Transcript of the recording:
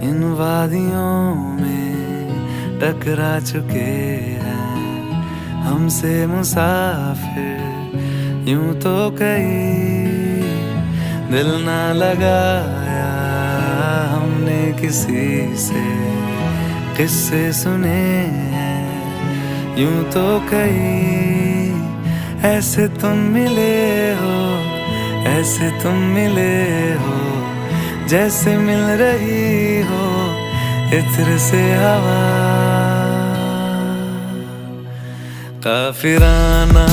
इन वादियों में टकरा चुके हैं हमसे मुसाफिर। यूं तो कहीं दिल ना लगाया हमने किसी से, किस्से सुने हैं यूं तो कहीं। ऐसे तुम मिले हो, ऐसे तुम मिले हो, जैसे मिल रही हो इत्र से हवा। काफिराना